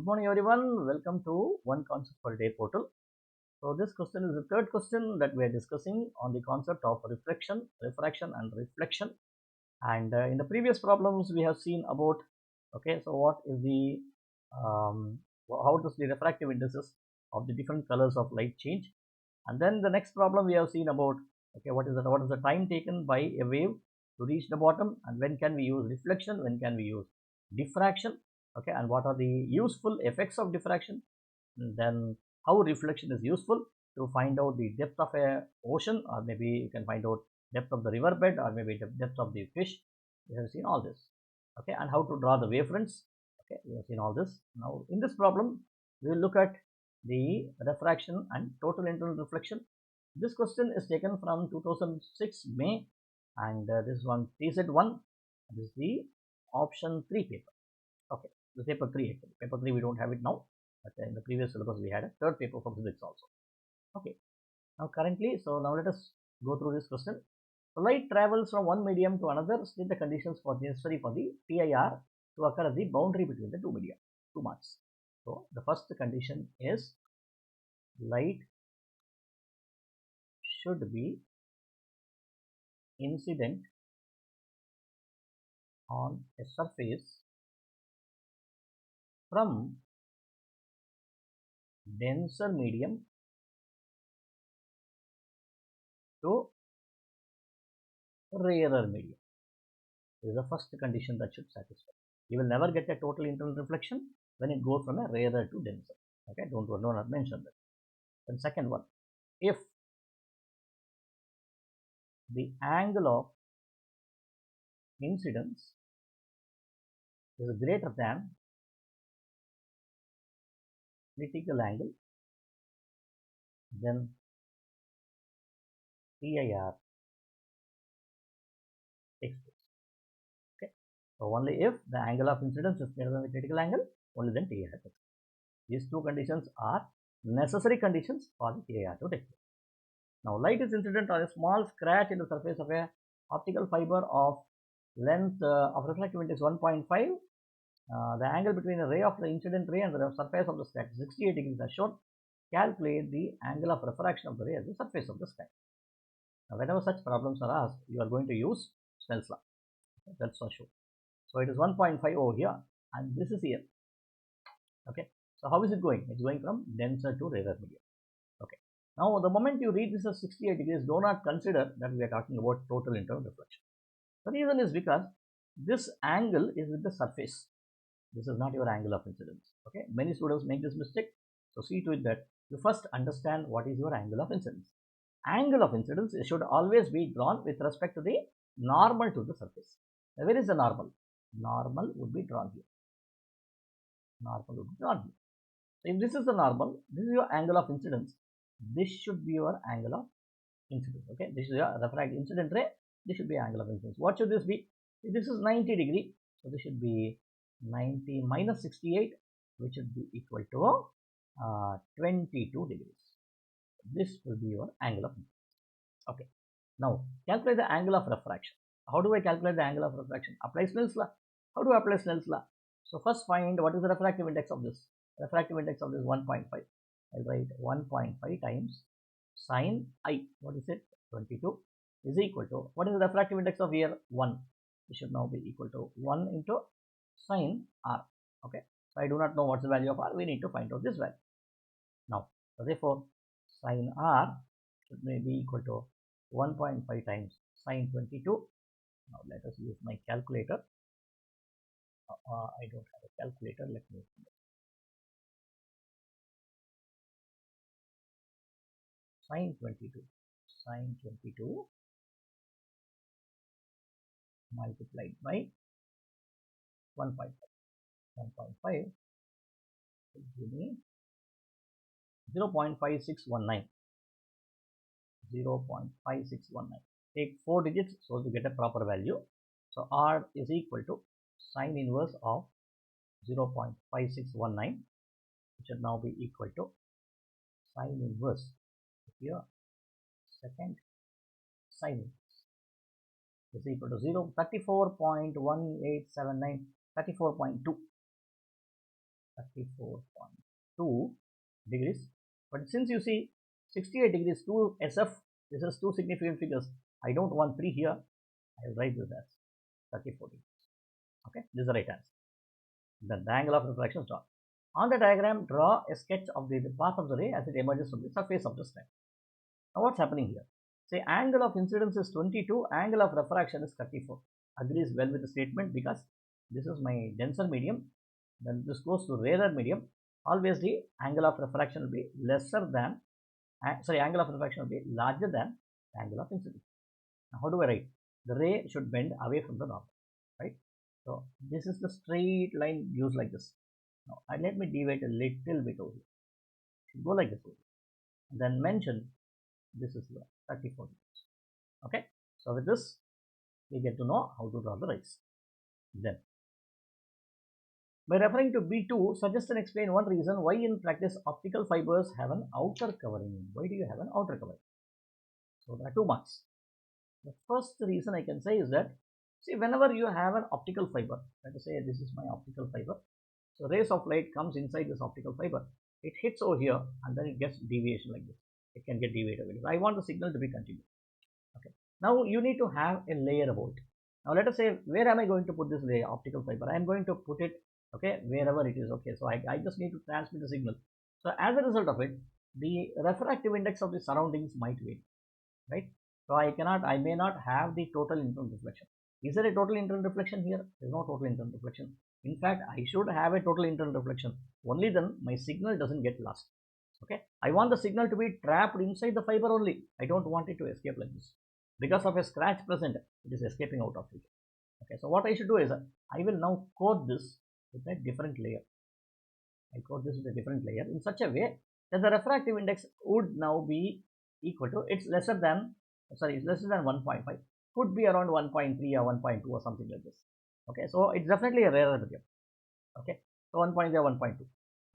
Good morning everyone, welcome to One Concept per Day portal. So this question is the third question that we are discussing on the concept of reflection, refraction and reflection. And in the previous problems we have seen about, okay, so what is the, how does the refractive indices of the different colors of light change. And then the next problem we have seen about, okay, what is the time taken by a wave to reach the bottom, and when can we use reflection, when can we use diffraction, okay, and what are the useful effects of diffraction, and then how reflection is useful to find out the depth of a ocean, or maybe you can find out depth of the riverbed, or maybe the depth of the fish. We have seen all this, okay, and how to draw the wavefronts. Okay, we have seen all this. Now in this problem we will look at the refraction and total internal reflection. This question is taken from 2006 May, and this one TZ1. This is the option 3 paper. Okay, the paper 3 actually. Paper 3 we don't have it now, but in the previous syllabus we had a third paper for physics also. Okay, now currently, so now let us go through this question. So light travels from one medium to another. State the conditions for necessary for the TIR to occur at the boundary between the two media. 2 marks. So the first condition is light should be incident on a surface from denser medium to rarer medium. This is the first condition that should satisfy. You will never get a total internal reflection when it goes from a rarer to denser. Okay, don't mention that. Then second one, if the angle of incidence is greater than critical angle, then TIR takes place. Okay, so only if the angle of incidence is greater than the critical angle, only then TIR takes place. These two conditions are necessary conditions for the TIR to take place. Now light is incident on a small scratch in the surface of a optical fiber of length of refractive index 1.5. The angle between the ray of the incident ray and the surface of the scratch is 68 degrees as shown. Calculate the angle of refraction of the ray at the surface of the scratch. Now whenever such problems are asked, you are going to use Snell's law. Okay, that's for sure. So it is 1.5 over here, and this is here. Okay, so how is it going? It's going from denser to rarer medium. Okay, now the moment you read this as 68 degrees, do not consider that we are talking about total internal reflection. The reason is because this angle is with the surface. This is not your angle of incidence. Okay, many students make this mistake. So see to it that you first understand what is your angle of incidence. Angle of incidence should always be drawn with respect to the normal to the surface. Now, where is the normal? Normal would be drawn here. Normal would be drawn here. So if this is the normal, this is your angle of incidence. This should be your angle of incidence. Okay, this is your refracted incident ray. This should be angle of incidence. What should this be? This is 90 degree. So this should be 90 minus 68, which should be equal to 22 degrees. This will be your angle of incidence. Okay. Now calculate the angle of refraction. How do I calculate the angle of refraction? Apply Snell's law. How do I apply Snell's law? So first find what is the refractive index of this. Refractive index of this 1.5. I'll write 1.5 times sine I. What is it? 22 is equal to, what is the refractive index of here? 1. It should now be equal to 1 into sine R. Okay. So I do not know what's the value of R. We need to find out this value. Now, so therefore, sine R should be equal to 1.5 times sine 22. Now let us use my calculator. I don't have a calculator. Let me sine 22. Sine 22 multiplied by 1.5. 1.5 will give me 0.5619. 0.5619. Take 4 digits so to get a proper value. So R is equal to sine inverse of 0.5619, which should now be equal to sine inverse here, second sine inverse is equal to 34.1879, 34.2. 34.2 degrees. But since you see 68 degrees, 2 SF, this is two significant figures. I don't want 3 here. I will write this as 34 degrees. Okay, this is the right answer. Then the angle of refraction is drawn. On the diagram, draw a sketch of the path of the ray as it emerges from the surface of the stem. Now what's happening here? Say angle of incidence is 22, angle of refraction is 34. Agrees well with the statement because this is my denser medium, then this goes to rarer medium. Always the angle of refraction will be lesser than, angle of refraction will be larger than the angle of incidence. Now how do I write? The ray should bend away from the normal, right? So this is the straight line used like this. Now let me deviate a little bit over here. It should go like this over here. And then mention this is the 34 degrees. Okay, so with this we get to know how to draw the rays. Then by referring to B2, suggest and explain one reason why in practice optical fibers have an outer covering. Why do you have an outer covering? So there are 2 marks. The first reason I can say is that, see, whenever you have an optical fiber, let us say this is my optical fiber. So rays of light comes inside this optical fiber. It hits over here and then it gets deviation like this. It can get deviated. I want the signal to be continuous. Okay. Now you need to have a layer about it. Now let us say, where am I going to put this layer, optical fiber? I am going to put it, okay, wherever it is. Okay, so I just need to transmit the signal. So as a result of it, the refractive index of the surroundings might vary, right? So I may not have the total internal reflection. Is there a total internal reflection here? There is no total internal reflection. In fact, I should have a total internal reflection. Only then my signal doesn't get lost. Okay, I want the signal to be trapped inside the fiber only. I don't want it to escape like this. Because of a scratch present, it is escaping out of it. Okay, so what I should do is I will now coat this with a different layer. I coat this with a different layer in such a way that the refractive index would now be equal to, it's lesser than 1.5, could be around 1.3 or 1.2 or something like this. Okay, so it's definitely a rarer medium. Okay, so 1.0, 1.2.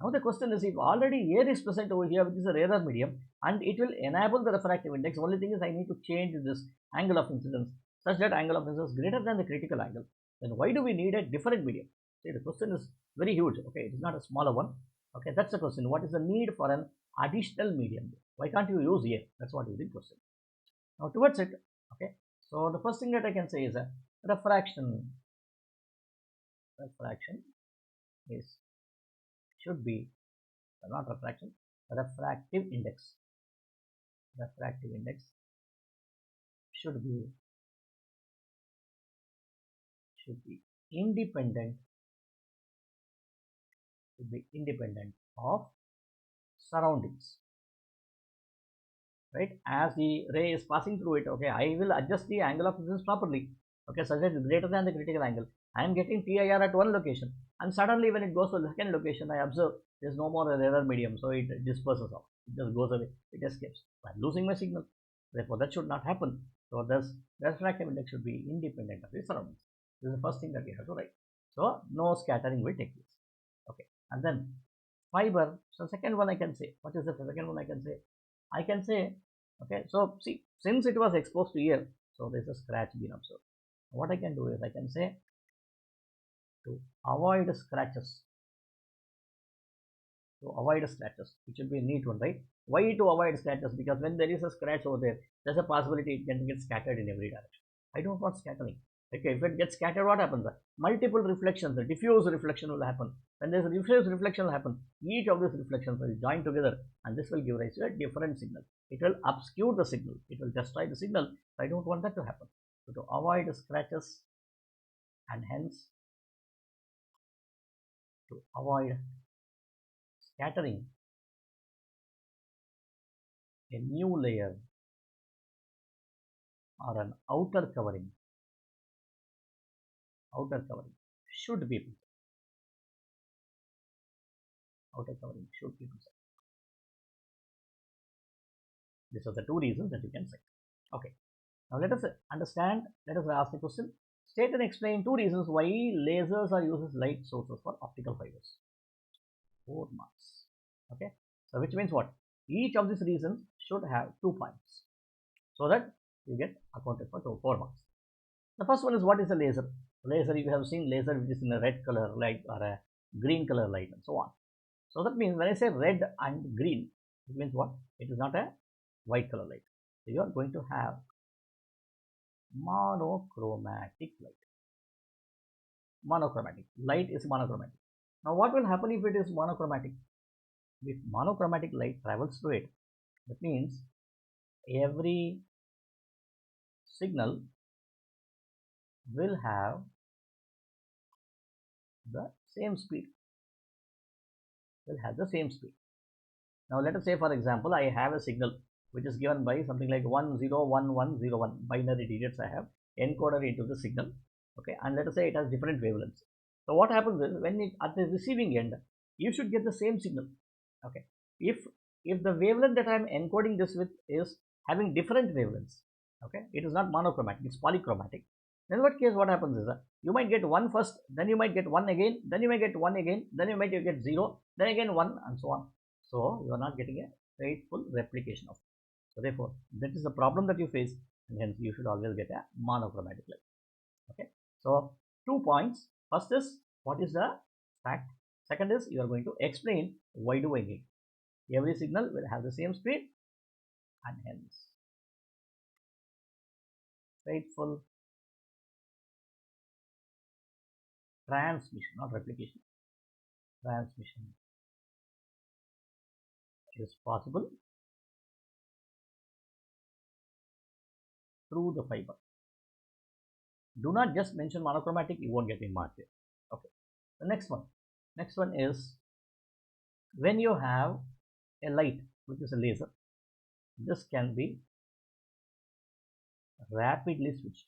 Now the question is, if already air is present over here, which is a rarer medium, and it will enable the refractive index, only thing is I need to change this angle of incidence such that angle of incidence is greater than the critical angle. Then why do we need a different medium? See, the question is very huge. Okay, it is not a smaller one. Okay, that's the question. What is the need for an additional medium? Why can't you use air? That's what is the question. Now towards it, okay, so the first thing that I can say is a refraction is should be not refraction, refractive index should be independent of surroundings, right? As the ray is passing through it, okay, I will adjust the angle of incidence properly, okay, such that it's greater than the critical angle. I am getting TIR at one location, and suddenly when it goes to the second location, I observe there's no more a rarer medium, so it disperses off, it just goes away, it escapes. I'm losing my signal. Therefore, that should not happen. So thus, the refractive index should be independent of the surroundings. This is the first thing that we have to write. So no scattering will take place. Okay, and then fiber. So second one I can say. What is the second one I can say? I can say, okay, so see, since it was exposed to air, so there's a scratch being observed. What I can do is I can say, to avoid scratches, which will be a neat one, right? Why to avoid scratches? Because when there is a scratch over there, there's a possibility it can get scattered in every direction. I don't want scattering. Okay, if it gets scattered, what happens? Multiple reflections, the diffuse reflection will happen. When there's a diffuse reflection will happen, each of these reflections will join together, and this will give rise to a different signal. It will obscure the signal. It will destroy the signal. I don't want that to happen. So to avoid scratches, and hence to avoid scattering, a new layer or an outer covering should be present. These are the two reasons that you can say. Okay, now let us understand, let us ask the question. State and explain two reasons why lasers are used as light sources for optical fibers. 4 marks. Okay, so which means what? Each of these reasons should have 2 points, so that you get accounted for 4 marks. The first one is, what is a laser? Laser, you have seen laser which is in a red color light or a green color light and so on. So that means when I say red and green, it means what? It is not a white color light. So you are going to have monochromatic light. Monochromatic light is monochromatic. Now what will happen if it is monochromatic? If monochromatic light travels through it, that means every signal will have the same speed. Now let us say, for example, I have a signal which is given by something like 101101 binary digits I have encoded into the signal. Okay, and let us say it has different wavelengths. So what happens is, when it at the receiving end, you should get the same signal. Okay, if the wavelength that I am encoding this with is having different wavelengths, okay, it is not monochromatic, it's polychromatic. Then what happens is that you might get one first, then you might get one again, then you might get one again, then you might get 0, then again 1, and so on. So you are not getting a faithful replication of it. So therefore, that is the problem that you face, and hence you should always get a monochromatic light. Okay. So 2 points. First is what is the fact. Second is you are going to explain why do I need. Every signal will have the same speed, and hence faithful transmission, not replication. Transmission is possible through the fiber. Do not just mention monochromatic, you won't get in mark here. Okay. The next one is when you have a light which is a laser, this can be rapidly switched.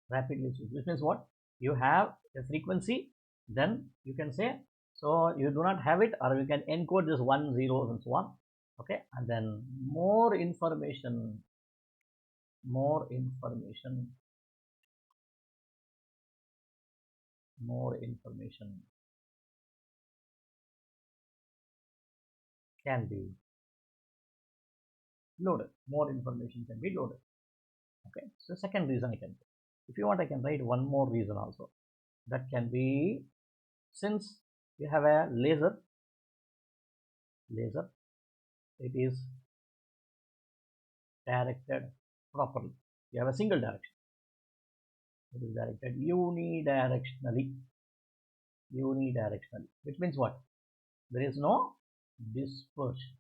Which means what? You have a frequency, then you can say, so you do not have it, or you can encode this 1 0 and so on. Okay, and then more information can be loaded. Okay, so second reason I can say. If you want, I can write one more reason also. That can be, since you have a laser, it is directed properly. You have a single direction. It is directed unidirectionally, which means what? There is no dispersion.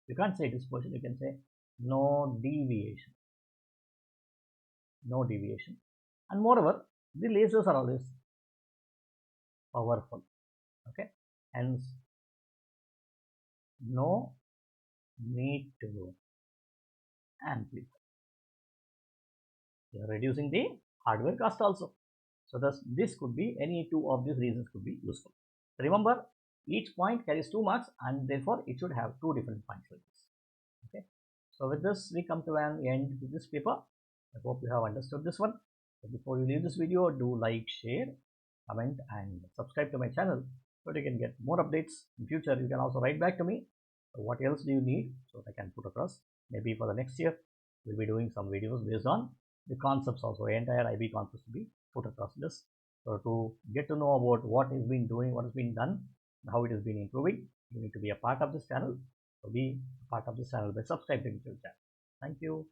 You can't say dispersion, you can say no deviation. And moreover, the lasers are always powerful. Okay, hence no need to amplify. You are reducing the hardware cost also. So thus this could be, any two of these reasons could be useful. Remember, each point carries 2 marks, and therefore it should have 2 different points like this. Okay, so with this we come to an end to this paper. I hope you have understood this one. So before you leave this video, do like, share, comment, and subscribe to my channel so that you can get more updates in future. You can also write back to me, so what else do you need, so that I can put across. Maybe for the next year we'll be doing some videos based on the concepts also, entire IB concepts to be put across this. So to get to know about what has been doing, what has been done, and how it has been improving, you need to be a part of this channel. So be a part of this channel by subscribing to the channel. Thank you.